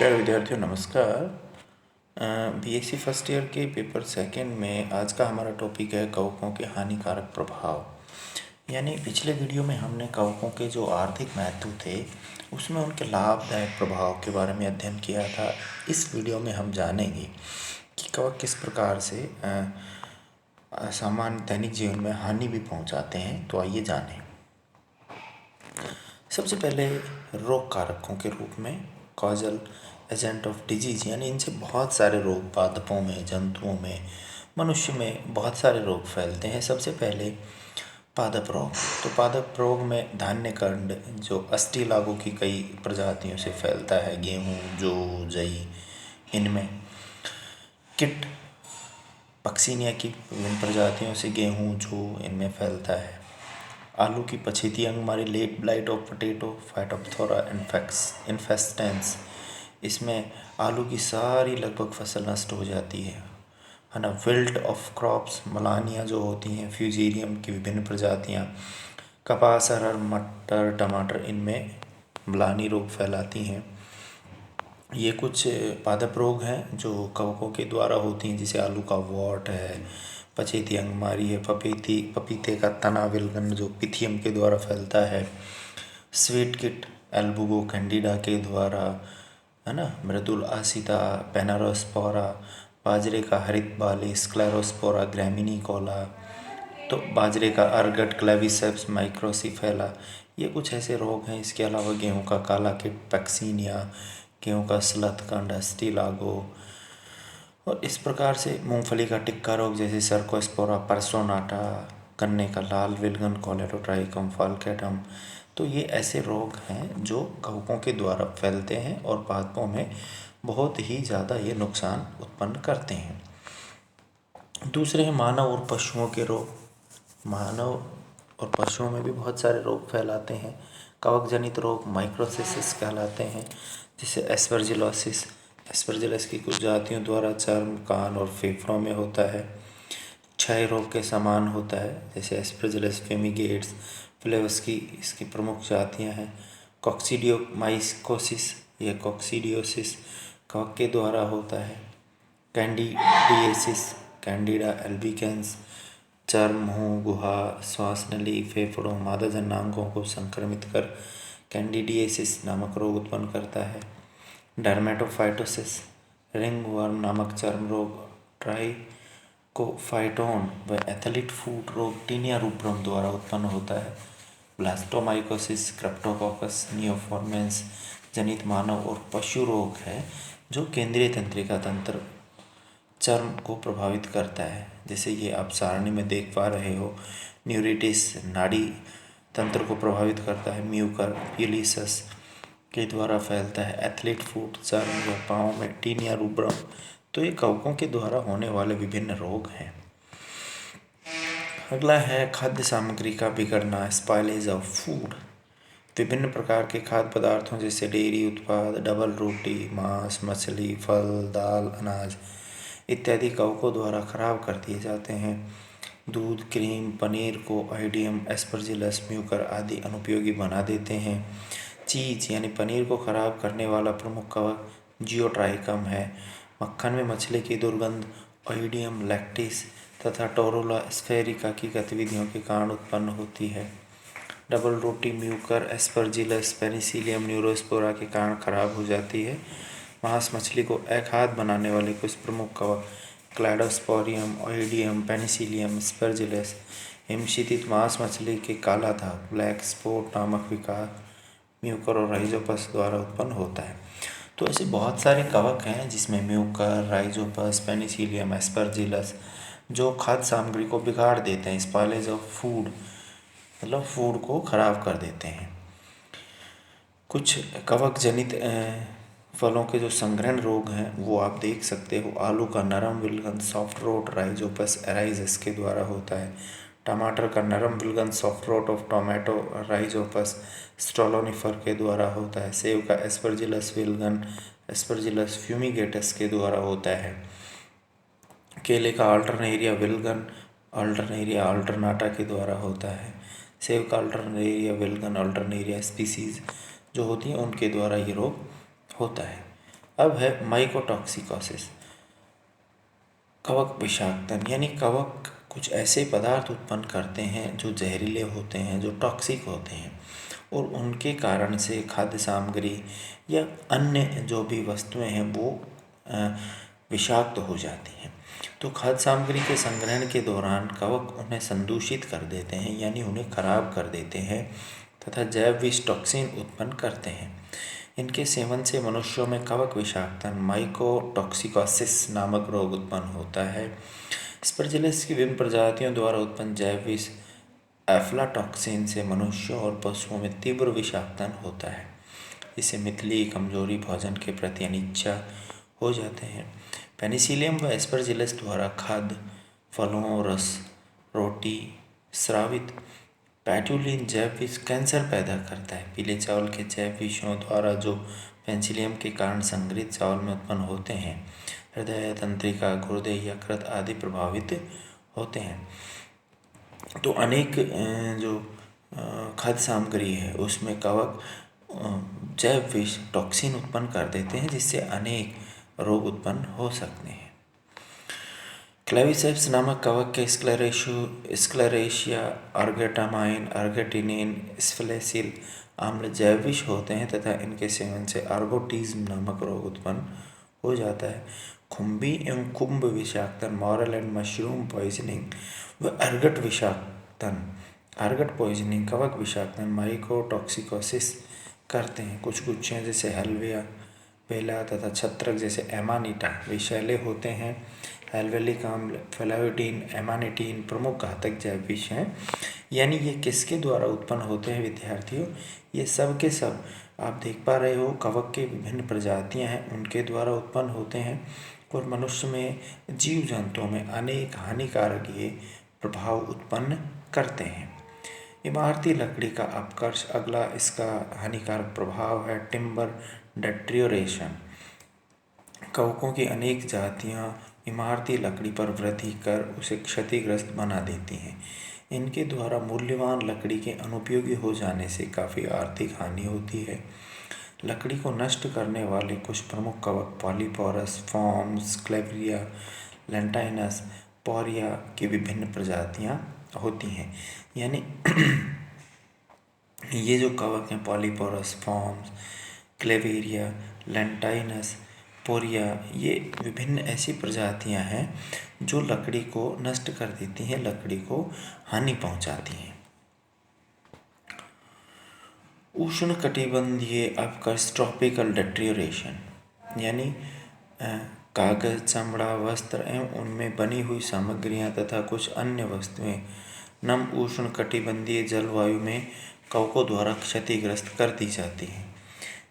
प्यारे विद्यार्थियों नमस्कार। बीएससी फर्स्ट ईयर के पेपर सेकंड में आज का हमारा टॉपिक है कवकों के हानिकारक प्रभाव। यानी पिछले वीडियो में हमने कवकों के जो आर्थिक महत्व थे उसमें उनके लाभदायक प्रभाव के बारे में अध्ययन किया था। इस वीडियो में हम जानेंगे कि कवक किस प्रकार से सामान्य दैनिक जीवन में हानि भी पहुंचाते हैं। तो आइए जानें। सबसे पहले रोग कारकों के रूप में कॉजल एजेंट ऑफ डिजीज, यानी इनसे बहुत सारे रोग पादपों में, जंतुओं में, मनुष्य में बहुत सारे रोग फैलते हैं। सबसे पहले पादप रोग। तो पादप रोग में धान्य कंड जो अस्टिलागों की कई प्रजातियों से फैलता है, गेहूँ, जौ, जई, इनमें किट पक्सिनिया की विभिन्न प्रजातियों से गेहूँ, जौ इनमें फैलता है। आलू की पछेती अंगमारी, late blight of potato, phytophthora infestans, इसमें आलू की सारी लगभग फसल नष्ट हो जाती है ना। विल्ट ऑफ क्रॉप्स, मलानिया जो होती हैं, फ्यूजेरियम की विभिन्न प्रजातियाँ, कपास, अरहर, मटर, टमाटर, इनमें मलानी रोग फैलाती हैं। ये कुछ पादप रोग हैं जो कवकों के द्वारा होती हैं, जैसे आलू का वॉट है, पछेती अंगमारी है, पपीते का तना विल्गन जो पिथियम के द्वारा फैलता है, स्वीट किट एल्बुगो कैंडिडा के द्वारा, है ना, मृदुल आसिता, पेनारोस्पोरा, बाजरे का हरित बाली, स्क्लेरोस्पोरा ग्रैमिनिकोला, तो बाजरे का अर्गट क्लेविसेप्स माइक्रोसिफेला, ये कुछ ऐसे रोग हैं। इसके अलावा गेहूं का काला किट पैक्सीनिया, गेहूं का स्लथकंड अस्टिलागो, और इस प्रकार से मूंगफली का टिक्का रोग जैसे सर्कोस्पोरा पर्सोनाटा, गन्ने का लाल विल्गन कोलेरोट्राइकम फाल्केटम। तो ये ऐसे रोग हैं जो कवकों के द्वारा फैलते हैं और पादपों में बहुत ही ज़्यादा ये नुकसान उत्पन्न करते हैं। दूसरे हैं मानव और पशुओं के रोग। मानव और पशुओं में भी बहुत सारे रोग फैलाते हैं। कवक जनित रोग माइक्रोसिस कहलाते हैं, जिसे एस्परजिलोसिस, एस्परजिलस की कुछ जातियों द्वारा चर्म, कान और फेफड़ों में होता है। क्षय रोग के समान होता है, जैसे एस्परजिलस फ्यूमिगेट्स, फ्लेवस्की इसकी प्रमुख जातियां हैं। कॉक्सीडियोमाइकोसिस, ये कॉक्सीडियोसिस कवक के द्वारा होता है। कैंडिडिएसिस, कैंडिडा एल्बिकेंस, चर्म, मुंह, गुहा, श्वास नली, फेफड़ों, मादा जननांगों को संक्रमित कर कैंडिडिएसिस नामक रोग उत्पन्न करता है। डर्मेटोफाइटोसिस, रिंगवर्म नामक चर्म रोग, ट्राइकोफाइटोन व एथलीट फूट रोग टीनिया रूब्रम द्वारा उत्पन्न होता है। ब्लास्टोमाइकोसिस, क्रिप्टोकोकस नियोफॉर्मेंस जनित मानव और पशु रोग है जो केंद्रीय तंत्रिका तंत्र, चर्म को प्रभावित करता है। जैसे ये आप सारणी में देख पा रहे हो, न्यूरिटिस नाड़ी तंत्र को प्रभावित करता है, म्यूकर पिलीसस के द्वारा फैलता है। एथलीट फूट, चर्म या पाँव में टीनिया रूब्रम। तो ये कवकों के द्वारा होने वाले विभिन्न रोग हैं। अगला है खाद्य सामग्री का बिगड़ना, स्पॉइलेज ऑफ फूड। विभिन्न प्रकार के खाद्य पदार्थों जैसे डेयरी उत्पाद, डबल रोटी, मांस, मछली, फल, दाल, अनाज इत्यादि कवकों द्वारा खराब कर दिए जाते हैं। दूध, क्रीम, पनीर को आइडियम, एस्परजिलस, म्यूकर आदि अनुपयोगी बना देते हैं। चीज़ यानी पनीर को खराब करने वाला प्रमुख कवक जियोट्राइकम है। मक्खन में मछली की दुर्गंध ओइडियम लैक्टिस तथा टोरुला स्फेरिका की गतिविधियों के कारण उत्पन्न होती है। डबल रोटी म्यूकर एस्परजिलस पेनिसिलियम न्यूरोस्पोरा के कारण खराब हो जाती है। मांस मछली को अखाद्य बनाने वाले कुछ प्रमुख कवक क्लैडोस्पोरियम, ओइडियम, पेनिसिलियम, एस्परजिलस, हिमशीतित मांस मछली के काला दाग ब्लैक स्पॉट नामक विकार म्यूकर और राइजोपस द्वारा उत्पन्न होता है। तो ऐसे बहुत सारे कवक हैं जिसमें म्यूकर, राइजोपस, पेनिसिलियम, एस्परजिलस जो खाद्य सामग्री को बिगाड़ देते हैं, स्पॉइलेज ऑफ फूड मतलब फूड को खराब कर देते हैं। कुछ कवक जनित फलों के जो संग्रहण रोग हैं वो आप देख सकते हो। आलू का नरम विल्गन सॉफ्ट रोट राइजोपस एराइजस के द्वारा होता है। टमाटर का नरम विल्गन soft rot of tomato rhizopus stolonifer के द्वारा होता है। सेब का एस्परजिलस विल्गन एस्परजिलस फ्यूमिगेटस के द्वारा होता है। केले का अल्टरनेरिया विल्गन अल्टरनेरिया अल्टरनाटा के द्वारा होता है। सेब का अल्टरनेरिया विल्गन अल्टरनेरिया स्पीसीज जो होती हैं उनके द्वारा ये रोग होता है। अब है माइकोटॉक्सिकोसिस, कवक विषाक्तन, यानी कवक कुछ ऐसे पदार्थ उत्पन्न करते हैं जो जहरीले होते हैं, जो टॉक्सिक होते हैं, और उनके कारण से खाद्य सामग्री या अन्य जो भी वस्तुएं हैं वो विषाक्त हो जाती हैं। तो खाद्य सामग्री के संग्रहण के दौरान कवक उन्हें संदूषित कर देते हैं, यानी उन्हें खराब कर देते हैं तथा जैव विष टॉक्सिन उत्पन्न करते हैं। इनके सेवन से मनुष्यों में कवक विषाक्तन माइकोटॉक्सिकोसिस नामक रोग उत्पन्न होता है। स्पर्जिलस की विभिन्न प्रजातियों द्वारा उत्पन्न जैव विष एफ्लाटॉक्सिन से मनुष्यों और पशुओं में तीव्र विषाक्तन होता है। इससे मितली, कमजोरी, भोजन के प्रति अनिच्छा हो जाते हैं। पेनिसिलियम व एस्परजिलस द्वारा खाद्य, फलों, रस, रोटी, स्रावित पैट्यूलिन जैव विष कैंसर पैदा करता है। पीले चावल के जैव विषों द्वारा जो पेनिसिलियम के कारण संग्रहित चावल में उत्पन्न होते हैं, हृदय, तंत्रिका, गुर्दे, यकृत आदि प्रभावित होते हैं। तो अनेक जो खाद्य सामग्री है उसमें कवक जैव विष टॉक्सिन उत्पन्न कर देते हैं, जिससे अनेक रोग उत्पन्न हो सकते हैं। क्लेविसेप्स नामक कवक के स्क्लेरेशिया, अर्गेटामाइन, अर्गेटिनिन, स्फेलेसिल आम्ल जैव विष होते हैं तथा इनके सेवन से आर्गोटिज्म नामक रोग उत्पन्न हो जाता है। खुम्बी एवं कुंभ विषाक्तन, मॉरल एंड मशरूम पॉइजनिंग व अर्गट विषाक्तन, अर्गट पॉइजनिंग कवक विषाक्तन माइकोटॉक्सिकोसिस करते हैं। कुछ गुच्छे जैसे हेल्विया, बेला तथा छत्रक जैसे एमानिटा विषैले होते हैं। एल्वेलिक आम्ल, फ्लाविडीन, एमानिटीन प्रमुख घातक जैव विष हैं। यानी ये किसके द्वारा उत्पन्न होते हैं विद्यार्थियों? ये सब के सब आप देख पा रहे हो कवक के विभिन्न प्रजातियां हैं, उनके द्वारा उत्पन्न होते हैं और मनुष्य में, जीव जंतुओं में अनेक हानिकारक ये प्रभाव उत्पन्न करते हैं। इमारती लकड़ी का अपकर्ष, अगला इसका हानिकारक प्रभाव है टिम्बर डेट्रियोरेशन। कवकों की अनेक जातियां इमारती लकड़ी पर वृद्धि कर उसे क्षतिग्रस्त बना देती हैं। इनके द्वारा मूल्यवान लकड़ी के अनुपयोगी हो जाने से काफ़ी आर्थिक हानि होती है। लकड़ी को नष्ट करने वाले कुछ प्रमुख कवक पॉलीपोरस, फॉर्म्स, क्लेविरिया, लेंटाइनस, पोरिया की विभिन्न प्रजातियां होती हैं। यानी ये जो कवक हैं पॉलीपोरस, फॉर्म्स, क्लेविरिया, लेंटाइनस, पोरिया, ये विभिन्न ऐसी प्रजातियां हैं जो लकड़ी को नष्ट कर देती हैं, लकड़ी को हानि पहुंचाती हैं। उष्णकटिबंधीय अपकर्ष ट्रॉपिकल डेट्रियोरेशन, यानी कागज, चमड़ा, वस्त्र एवं उनमें बनी हुई सामग्रियां तथा कुछ अन्य वस्तुएं नम उष्णकटिबंधीय जलवायु में कवकों द्वारा क्षतिग्रस्त कर दी जाती हैं।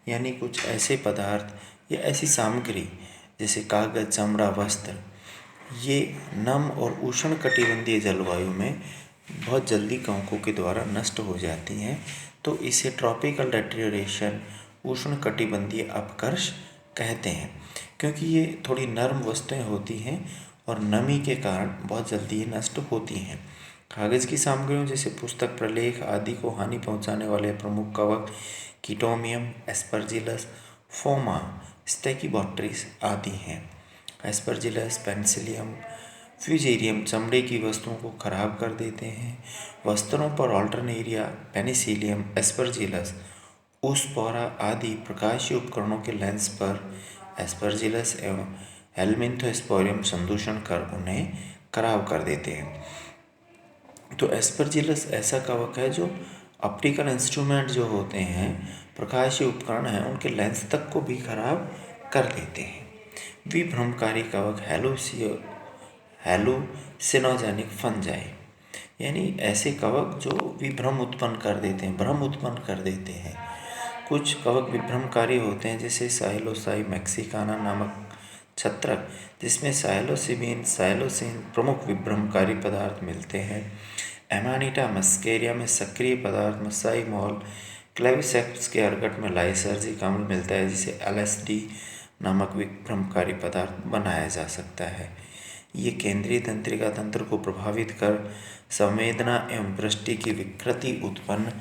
यानी कुछ ऐसे पदार्थ या ऐसी सामग्री जैसे कागज, चमड़ा, वस्त्र, ये नम और उष्णकटिबंधीय जलवायु में बहुत जल्दी कवकों के द्वारा नष्ट हो जाती हैं। तो इसे ट्रॉपिकल डेट्रियोरेशन, उष्णकटिबंधीय अपकर्ष कहते हैं, क्योंकि ये थोड़ी नरम वस्तुएं होती हैं और नमी के कारण बहुत जल्दी ये नष्ट होती हैं। कागज़ की सामग्रियों जैसे पुस्तक, प्रलेख आदि को हानि पहुंचाने वाले प्रमुख कवक कीटोमियम, एस्परजिलस, फोमा, स्टेकिबॉट्रिस आदि हैं। एस्परजिलस, पेनिसिलियम, फ्यूजेरियम चमड़े की वस्तुओं को खराब कर देते हैं। वस्त्रों पर ऑल्टरनेरिया, पेनिसिलियम, एस्परजिलस, ओस्पोरा आदि प्रकाशीय उपकरणों के लेंस पर एस्परजिलस एवं हेलमिंथोस्पोरियम संदूषण कर उन्हें खराब कर देते हैं। तो एस्परजिलस ऐसा कवक है जो ऑप्टिकल इंस्ट्रूमेंट जो होते हैं, प्रकाशीय उपकरण हैं, उनके लेंस तक को भी खराब कर देते हैं। विभ्रमकारी कवक हेलुसिनोजेनिक फंजाई, यानी ऐसे कवक जो विभ्रम उत्पन्न कर देते हैं, भ्रम उत्पन्न कर देते हैं। कुछ कवक विभ्रमकारी होते हैं जैसे साइलोसाई मैक्सिकाना नामक छत्रक, जिसमें साइलोसिबिन, साइलोसिन प्रमुख विभ्रमकारी पदार्थ मिलते हैं। एमानिटा मस्केरिया में सक्रिय पदार्थ मसाइमॉल, क्लेविसेप्स के अर्गट में लाइसर्जिक अम्ल मिलता है, जिसे LSD नामक विभ्रमकारी पदार्थ बनाया जा सकता है। ये केंद्रीय तंत्रिका तंत्र को प्रभावित कर संवेदना एवं दृष्टि की विकृति उत्पन्न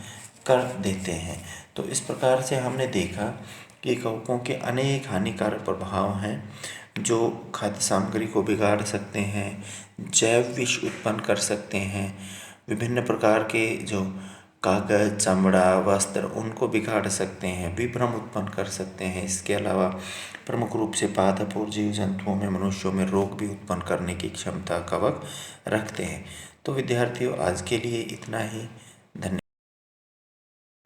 कर देते हैं। तो इस प्रकार से हमने देखा कि कवकों के अनेक हानिकारक प्रभाव हैं जो खाद्य सामग्री को बिगाड़ सकते हैं, जैव विष उत्पन्न कर सकते हैं, विभिन्न प्रकार के जो कागज़, चमड़ा, वस्त्र उनको बिगाड़ सकते हैं, विभ्रम उत्पन्न कर सकते हैं। इसके अलावा प्रमुख रूप से पादप और जीव जंतुओं में, मनुष्यों में रोग भी उत्पन्न करने की क्षमता कवक रखते हैं। तो विद्यार्थियों, आज के लिए इतना ही। धन्यवाद।